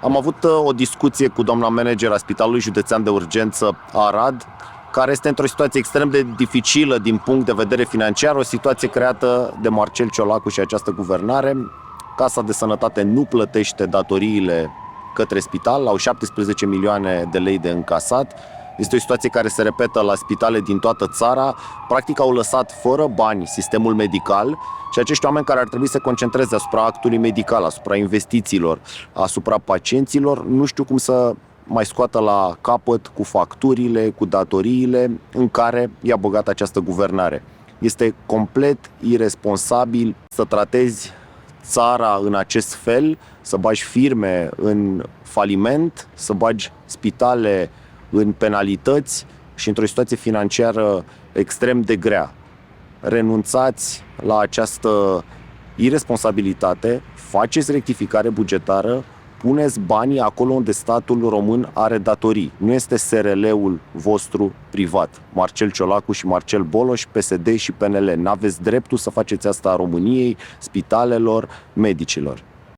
Am avut o discuție cu doamna manager a Spitalului Județean de Urgență Arad, care este într-o situație extrem de dificilă din punct de vedere financiar, o situație creată de Marcel Ciolacu și această guvernare. Casa de Sănătate nu plătește datoriile către spital, au 17 milioane de lei de încasat. Este o situație care se repetă la spitale din toată țara. Practic au lăsat fără bani sistemul medical și acești oameni care ar trebui să se concentreze asupra actului medical, asupra investițiilor, asupra pacienților, nu știu cum să mai scoată la capăt cu facturile, cu datoriile în care i-a băgat această guvernare. Este complet iresponsabil să tratezi țara în acest fel, să bagi firme în faliment, să bagi spitale în penalități și într-o situație financiară extrem de grea. Renunțați la această iresponsabilitate, faceți rectificare bugetară, puneți banii acolo unde statul român are datorii. Nu este SRL-ul vostru privat. Marcel Ciolacu și Marcel Boloș, PSD și PNL. N-aveți dreptul să faceți asta României, spitalelor, medicilor.